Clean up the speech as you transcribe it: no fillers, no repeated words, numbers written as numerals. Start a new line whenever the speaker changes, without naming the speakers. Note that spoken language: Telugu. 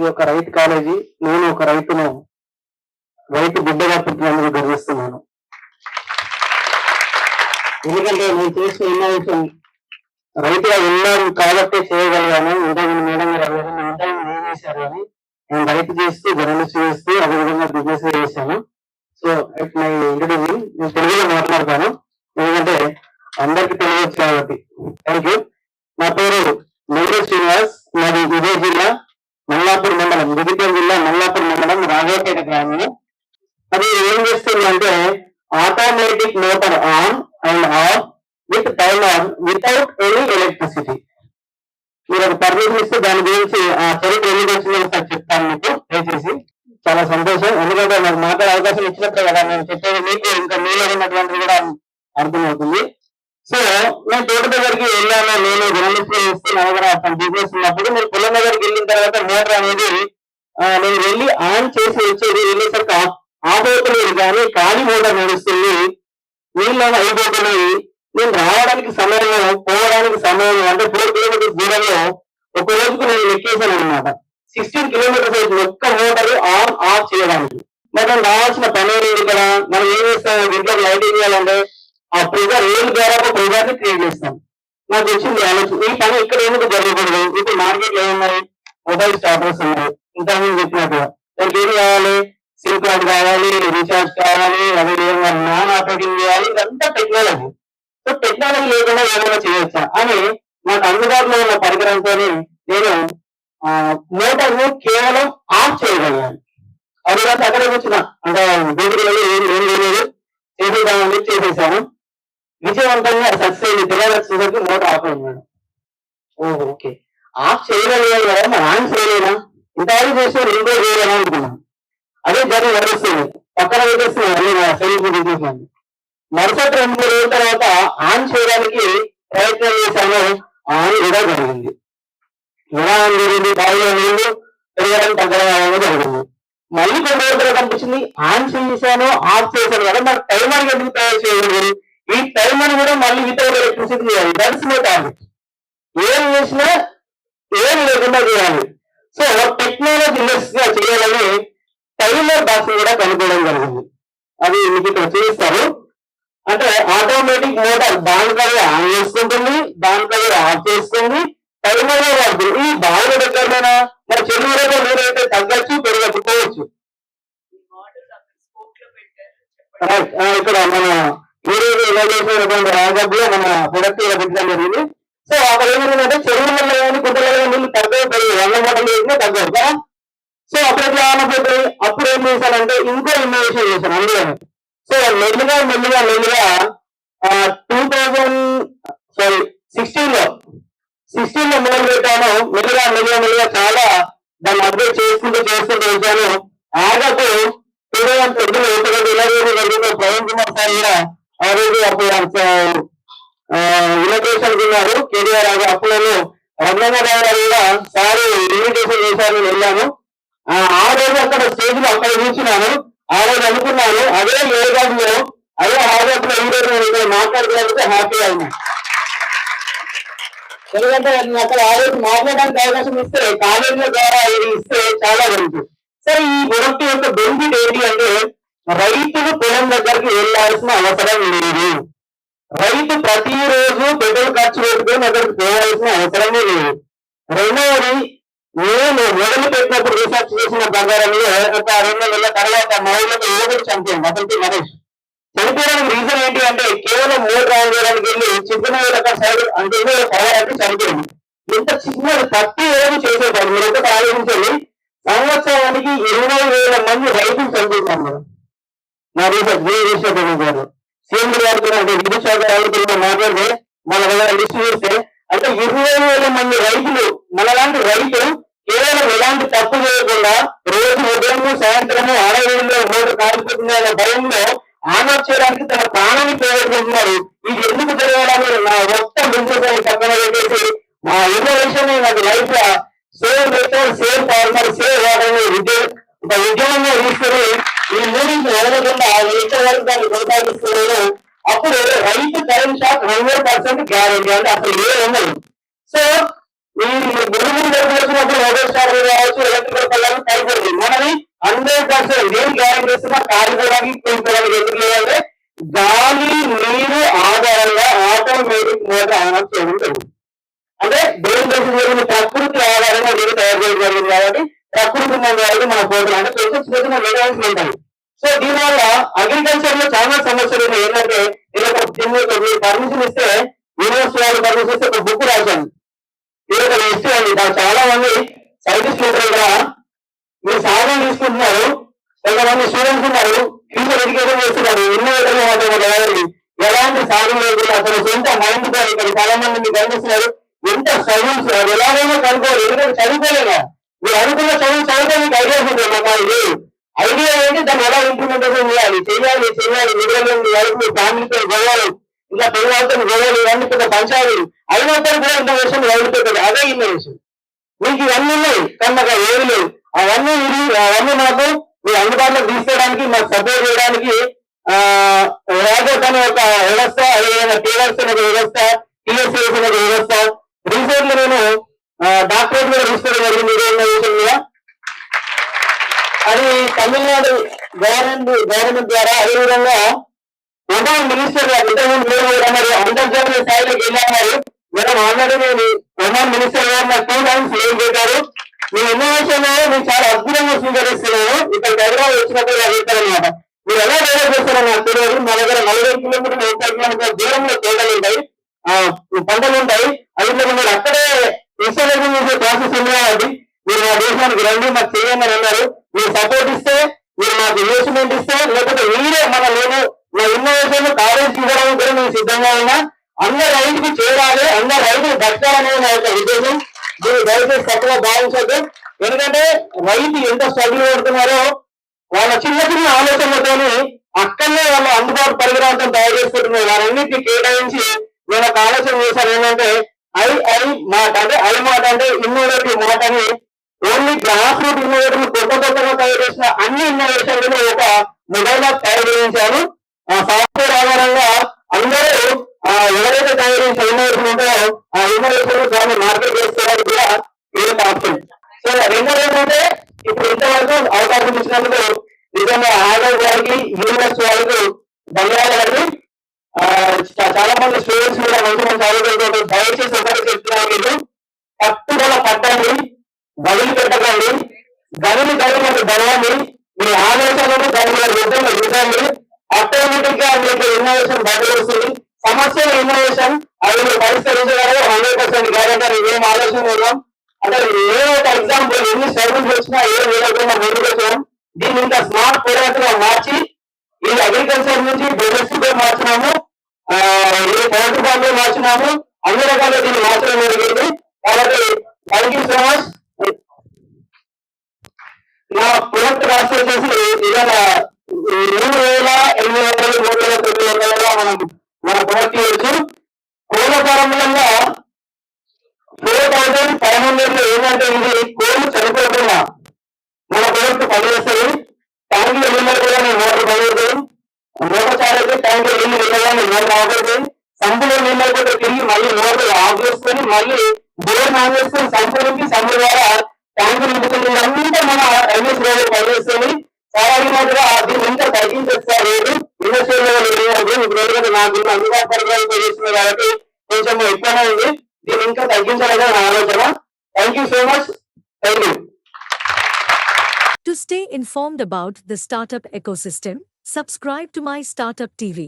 ఇది ఒక రైతు కాలేజీ. నేను ఒక రైతు బిడ్డగా పుట్టినందుకు గర్విస్తున్నాను. ఎందుకంటే నేను చేసిన ఇన్నోవేషన్ రైతుగా ఉన్నాను కాబట్టి చేయగలిగాను. ఇంతకుముందు మేడం గారు అడిగారు, ఇంతకుముందు ఏం చేశారు అని. నేను రైతు చేస్తూ జర్నలిస్ట్ చేస్తూ అదేవిధంగా బిజినెస్ చేశాను. So it my introducing. నేను తెలుగులో మాట్లాడతాను ఎందుకంటే అందరికి తెలియదు కాబట్టి. Thank you. నా పేరు నెల్లూరు శ్రీనివాస్. నాది విజయ్ జిల్లా మల్లాపూర్ మండలం, జగిత్యాల జిల్లా మల్లాపూర్ మండలం, రాఘవపేట గ్రామం. అది ఏం చేస్తుందంటే automatic motor on and of with timer without any electricity. మీరు ఒక పర్మిషన్ ఇస్తే దాని గురించి ఆ చరిత్ర ఎందుకు వచ్చిందని సార్ చెప్తాను మీకు దయచేసి. చాలా సంతోషం, ఎందుకంటే నాకు మాట్లాడే అవకాశం ఇచ్చినప్పుడే కదా నేను చెప్పేది మీకు ఇంకా మీలో ఉన్నటువంటి కూడా అర్థమవుతుంది. సో నేను తోట దగ్గరికి వెళ్ళాను, నేను జర్నలిస్ట్ చేస్తే నా దగ్గర బిజినెస్ ఉన్నప్పుడు నేను పొలం దగ్గరికి వెళ్ళిన తర్వాత మోటార్ అనేది నేను వెళ్ళి ఆన్ చేసి వచ్చేది, వెళ్ళేసరికి ఆఫ్ అవుతలేదు కానీ ఖాళీ మోటార్ నడుస్తుంది, నీళ్ళు అయిపోతున్నాయి. నేను రావడానికి సమయం, పోవడానికి సమయం అంటే 4 కిలోమీటర్స్ దూరంలో ఒక రోజుకు నేను లెక్కేశాను అనమాట. 16 కిలోమీటర్స్ అయితే ఒక్క మోటార్ ఆన్ ఆఫ్ చేయడానికి. మనం రావాల్సిన పని లేదు కదా. మనం ఏం చేస్తాం, ఇంట్లో లైటింగ్ చేయాలంటే ఆ ప్రెజర్ ఏం ద్వారా ప్రెజర్ ని క్రియేట్ చేస్తాం. నాకు వచ్చింది ఆలోచన, ఈ పని ఇక్కడ ఎందుకు జరగకూడదు. ఇప్పుడు మార్కెట్ లో ఏమున్నాయి, మొబైల్ స్టార్టర్స్ ఉన్నాయి. ఇంతకుముందు చెప్పినట్టుగా దానికి ఏం కావాలి, సిమ్ కార్డ్ కావాలి, రీఛార్జ్ కావాలి, అదేవిధంగా నాన్ ఆపరేటింగ్ చేయాలి. ఇదంతా టెక్నాలజీ. సో టెక్నాలజీ లేకుండా ఏమైనా చేయొచ్చా అని నాకు అందుబాటులో ఉన్న పరికరంతో నేను మోటార్ ను కేవలం ఆఫ్ చేయగలిగాను. అది కాదు అక్కడే వచ్చిన అంటే బయటికి ఏం లేదు చేసేద్దామని చేసేసాను. విజయవంతంగా సక్సెస్ అయింది. తెల్లవచ్చేసరికి మోటార్ ఆఫ్ అయింది. ఓకే, ఆఫ్ చేయగలిగాను కదా, మరి ఆన్ చేయలేనా, ఇంతవరకు చేస్తే ఇంకో చేయలేనా అనుకున్నాను. అదే జరిగి నడుస్తుంది, పక్కన పెట్టేస్తున్నాను. మరుసటి 2-3 రోజుల తర్వాత ఆన్ చేయడానికి ప్రయత్నం చేశాను, ఆన్ కూడా జరిగింది. ఎలా ఆన్ జరిగింది, బావిలో నీళ్లు పెరగడం తగ్గడం జరిగింది. మళ్ళీ కొన్ని రోజుల తర్వాత అనిపించింది, ఆన్ చేశాను ఆఫ్ చేశాను కదా, మరి టైమర్ ఎందుకు తయారు చేయలేదు, ఈ టైమర్ కూడా మళ్ళీ వితౌట్ ఎలక్ట్రిసిటీ చేయాలి. That's my target. ఏం చేసినా ఏం లేకుండా చేయాలి. సో టెక్నాలజీ లెస్ గా చేయాలని టైమర్ బాక్స్ కూడా కనుక్కోవడం జరిగింది. అది మీకు ఇక్కడ చూపిస్తారు. అంటే ఆటోమేటిక్ మోటార్ దానిపై ఆన్ చేసుకుంటుంది, దానిపై ఆఫ్ చేస్తుంది, టైమర్ వాడుతుంది. ఈ బాగా దగ్గరమైనా మరి చెరువులో నీరైతే తగ్గచ్చు, పెరగకపోవచ్చు. ఇక్కడ మన రాజబ్లో మన ప్రొడక్ట్ పెట్టడం జరిగింది. సో అక్కడ ఏమైందంటే చెరువులలో కానీ గుడ్డలలో నీళ్ళు తగ్గవు, పెరుగు 100 మోటార్లు వేసినా తగ్గవు కదా. సో అప్పుడు ఎట్లా ఆనపోతుంది, అప్పుడు ఏం చేశానంటే ఇంకో ఇన్నోవేషన్ చేశాను అందులో. సో మెల్లిగా 2016 లో మొదలు పెట్టాను. మెల్లిగా చాలా దాన్ని అప్డేట్ చేసుకుంటూ వచ్చాను. ఆగకు 2020 ప్రవీణ్ కుమార్ సార్ కూడా ఆ రోజు అప్పుడు ఇన్నోవేషన్ ఉన్నారు. కేటీఆర్ అప్పుడు రంగనాథరావు గారు కూడా సార్ ఇన్విటేషన్ చేశారు, వెళ్ళాను. ఆ రోజు అక్కడ స్టేజ్ లో అక్కడ కూర్చున్నాను. ఆ రోజు అనుకున్నాను అదే యోగాలో అదే హాజరు ఈ రోజు నేను ఇక్కడ మాట్లాడుతున్నందుకు హ్యాపీగా ఉన్నా. ఎందుకంటే అక్కడ ఆ రోజు మాట్లాడడానికి అవకాశం ఇస్తే కాలేజీల ద్వారా ఇది ఇస్తే చాలా గురించి. సరే, ఈ ప్రొడక్ట్ యొక్క బెనిఫిట్ ఏంటి అంటే రైతులు పొలం దగ్గరికి వెళ్ళాల్సిన అవసరం లేదు. రైతు ప్రతిరోజు పెట్రోల్ ఖర్చు పెట్టుకొని అక్కడికి పోవాల్సిన అవసరమే లేదు. రెండవది, నేను మొదలు పెట్టినప్పుడు రీసెర్చ్ చేసిన ప్రకారంలో ఒక 2 నెలల తర్వాత మహిళలకు ఏడుగురు చనిపోయింది. అతనికి మనీష్ చనిపోవడానికి రీజన్ ఏంటి అంటే కేవలం మోటార్ ఆన్ చేయడానికి వెళ్ళి చిన్న సైడ్ అంటే పడడానికి చనిపోయింది. ఇంత చిన్నది 30 ఏళ్ళు చేసేవాడు. మీరు ఒకటి ఆలోచించండి, సంవత్సరానికి 20,000 మంది రైతులు చనిపోతారు. నా రీసెర్చ్ గారు సీఎం గారు అంటే విద్యుత్ శాఖ రాజకీయంగా మాట్లాడితే మన దగ్గర లిస్ట్ చూస్తే అంటే 20,000 మంది రైతులు, మనలాంటి రైతులు కేవలం ఎలాంటి తప్పు చేయకుండా రోజు ఉదయము సాయంత్రము 60 మోటార్ కాలిపోతుంది అనే భయంలో ఆన్ ఆఫ్ చేయడానికి తన ప్రాణాన్ని పోగొట్టుకుంటున్నారు. ఇది ఎందుకు జరగడానికి నా మొత్తం బిజినెస్ పక్కన పెట్టేసి మా ఇన్నోవేషన్ నాకు లైఫ్ లో save method, save farmer, save water ఒక ఉద్యోగంగా తీసుకుని ఈ మూడింటి వదలకుండా ఎక్కడ వరకు దాన్ని కొనసాగిస్తున్నాను. అప్పుడు రైతు కరెంట్ షాక్ 100% గ్యారెంటీ, అంటే అసలు ఏ ఉండదు. సో ఈ బిల్డింగ్ వచ్చినప్పుడు మొబైల్ స్టార్లు కావచ్చు, ఎలక్ట్రికల్ పనులు సరిపోతుంది. మనది 100% నేను గ్యారెంటీ ఇస్తున్నా, కాలిపోవడానికి కూలిపోవడానికి ఎందుకు లేదంటే గాలి నీరు ఆధారంగా ఆటోమేటిక్ మోటార్ ఆన్ చేయడం జరుగుతుంది. అంటే దేని దేశం జరిగిన ప్రకృతి ఆధారంగా నీరు తయారు చేయడం జరిగింది కాబట్టి ప్రకృతి మంది మన పోటీ అంటే ప్రకృతి వేయడానికి ఉంటాయి. సో దీనివల్ల అగ్రికల్చర్ లో చాలా సమస్యలు ఉన్నాయి. ఏంటంటే నేను పర్మిషన్ ఇస్తే యూనివర్సిటీ వాళ్ళు పర్మిషన్ ఇస్తే ఒక బుక్ రాశాను. ఇది ఒక లిస్ట్ అండి. చాలా మంది సైంటిస్టులు ఉంటారు ఇక్కడ, మీరు సాధన తీసుకుంటున్నారు, కొంతమంది స్టూడెంట్స్ ఉన్నారు, ఫ్యూచర్ ఎడ్యుకేషన్ చేస్తున్నారు, ఇన్నోవేటర్ ఎలాంటి సాధన లేదు, అసలు సొంత మైండ్ తో ఇక్కడ చాలా మంది మీకు కనిపిస్తున్నారు. ఎంత చదువు అది ఎలాగైనా కనుక్కోవాలి, ఎందుకంటే చదువుకోలేదా మీరు అనుకున్న చదువు చదివితే మీకు ఐడియాస్ ఉంటాయి. మాకు ఇది ఐడియా ఏంటి, దాన్ని ఎలా ఇంప్లిమెంటేషన్ చేయాలి, చెయ్యాలి మీ ఫ్యామిలీతో గొడవలు, ఇంకా పెళ్ళతో గొడవలు, ఇవన్నీ పెద్ద పంచాలి అయినప్పుడు కూడా ఇన్నోవేషన్ వదిలిపోతుంది. అదే ఇన్నోవేషన్. మీకు ఇవన్నీ ఉన్నాయి కానీ మాకు ఏమి లేవు. అవన్నీ మాకు మీరు అందుబాటులోకి తీసుకోవడానికి, మాకు సపోర్ట్ చేయడానికి రాజర్ అనే ఒక వ్యవస్థ, అదేవిధంగా టీవర్స్ అనే వ్యవస్థ, టీఎస్ఎస్ అనే వ్యవస్థ, రీసెంట్ లో నేను డాక్టరేట్ కూడా తీసుకోవడం జరిగింది ఇదే ఇన్నోవేషన్ మీద. అది తమిళనాడు గవర్నమెంట్ ద్వారా. అదేవిధంగా ప్రధాన మినిస్టర్ గారు ఇంతకుముందు మీరు అంతర్జాతీయ స్థాయిలోకి వెళ్ళారు మేడం. ఆల్రెడీ నేను ప్రధాన మినిస్టర్ గారు నాకు 2 times ఏం చెప్పారు, మీ ఇన్నోవేషన్ మీరు చాలా అద్భుతంగా స్వీకరిస్తున్నాను, ఇక్కడ హైదరాబాద్ వచ్చినప్పుడు చెప్తారనమాట. మీరు ఎలా డెవలప్ చేస్తారని నాకు తెలియదు. మా దగ్గర 40 కిలోమీటర్లు 30 కిలోమీటర్ల దూరంలో తోటలు ఉంటాయి, పంటలు ఉంటాయి. అది మీరు అక్కడే ఇన్స్టాలేషన్ చేసే ప్రాసెస్ ఉంది కాబట్టి మీరు మా దేశానికి రండి, మాకు చేయండి అని అన్నారు. మీరు సపోర్ట్ ఇస్తే, మీరు మాకు ఇన్వెస్ట్మెంట్ ఇస్తే, లేకపోతే మీరే నేను మా ఇన్నోవేషన్ కాలేజ్ ఇవ్వడానికి కూడా మేము సిద్ధంగా ఉన్నా. అందరు రైతుకు చేరాలి, అందరు రైతులు దక్కాలనేది నా యొక్క ఉద్దేశం. దీన్ని దయచేసి తప్పుగా భావించద్దు. ఎందుకంటే రైతు ఎంత స్ట్రగుల్ పడుతున్నారో వాళ్ళ చిన్న చిన్న ఆలోచనలతోని అక్కడనే వాళ్ళ అందుబాటు పరికరాలతో తయారు చేసుకుంటున్నారు. వారన్నిటిని కేటాయించి నేను ఒక ఆలోచన చేశాను. ఏంటంటే ఐ మాట అంటే ఇన్నోవేటివ్ మాట అని ఓన్లీ గ్రాస్ రూట్ ఇన్నోవేటివ్ కొత్తగా తయారు చేసిన అన్ని ఇన్నోవేషన్లను ఒక మొబైల్ యాప్ తయారు చేయించాను. సాఫ్ట్వేర్ ఆధారంగా అందరూ ఎవరైతే తయారు చేసిన ఇన్నోవేషన్ ఉంటారో ఆ ఇన్నోవేషన్ దాన్ని మార్కెట్ చేసుకోవడానికి కూడా ఇది ఆప్షన్. సో రెండోది ఏంటంటే ఇప్పుడు ఇంతవరకు అవకాశం ఇచ్చినందుకు నిజంగా ఆర్డర్ గారికి, యూనివర్సిటీ వాళ్ళకి ధన్యవాదాలు. చాలా మంది స్టూడెంట్స్ కూడా మంచి మంచి ఆలోచనలు దయచేసి ఒకటి చెప్తున్నారు, మీరు పట్టుదల పట్టండి, వదిలిపెట్టకండి, గనులు గడవండి, మీ ఆలోచనలు దాని మీద రుద్దండి. ఆటోమేటిక్ గా మీకు ఇన్నోవేషన్ బయటకు వస్తుంది. సమస్యల ఇన్నోవేషన్ అది మీరు పరిష్కరించగలరు 100% గ్యారెంటీ. ఏం ఆలోచన ఉన్నాం అంటే ఏ ఒక ఎగ్జాంపుల్ ఎన్ని స్ట్రగుల్స్ వచ్చినా ఏం లేకుండా ముందుకు వచ్చాం. దీన్ని ఇంకా స్మార్ట్ ప్రొడక్ట్ గా మార్చి ఇది అగ్రికల్చర్ నుంచి డొమెస్టిక్ గా మార్చినాము, ఇది పౌల్ట్రీ ఫార్మ్ లో మార్చినాము, అన్ని రకాలుగా దీన్ని మార్చడం జరిగింది. కాబట్టి థ్యాంక్ యూ సో మచ్. నా ప్రొడక్ట్ కాస్ట్ వచ్చేసి ఇవాళ 3,800 మనం మన ప్రొడక్ట్ చేయొచ్చు. కోళ్ళ ప్రారంభంగా 4,500 ఏంటంటే ఇది కోళ్ళు చనిపోకుండా మన ప్రొడక్ట్ పనిచేస్తుంది. ట్యాంకులు వెళ్ళినా కూడా నేను మోటార్ పనిచేస్తుంది, మోటార్ చాలైతే ట్యాంకులు వెళ్ళి వెళ్ళగానే మోటార్ ఆపేస్తుంది. సంపులో నీళ్ళు అయిపోతే తిరిగి మళ్ళీ మోటార్ ఆఫ్ చేసుకొని మళ్ళీ బోర్ ఆన్ చేసుకొని సంపు నుంచి సంపు ద్వారా ట్యాంకు నింపుతుంది. అంతా మన ఎంఎస్ రోడ్డు పనిచేస్తుంది. చాలా అడిగినట్టుగా దీన్ని ఇంకా తగ్గించేస్తారు లేదు ఇండస్ట్రియల్ ఇప్పుడు ఎందుకంటే నాకు అందుబాటు పరికరాలతో చేస్తున్నారు కాబట్టి కొంచెం ఎక్కువనే ఉంది. దీన్ని ఇంకా తగ్గించాలనే నా ఆలోచన. Thank you so much. Thank you.
To stay informed about the startup ecosystem, subscribe to My Startup TV.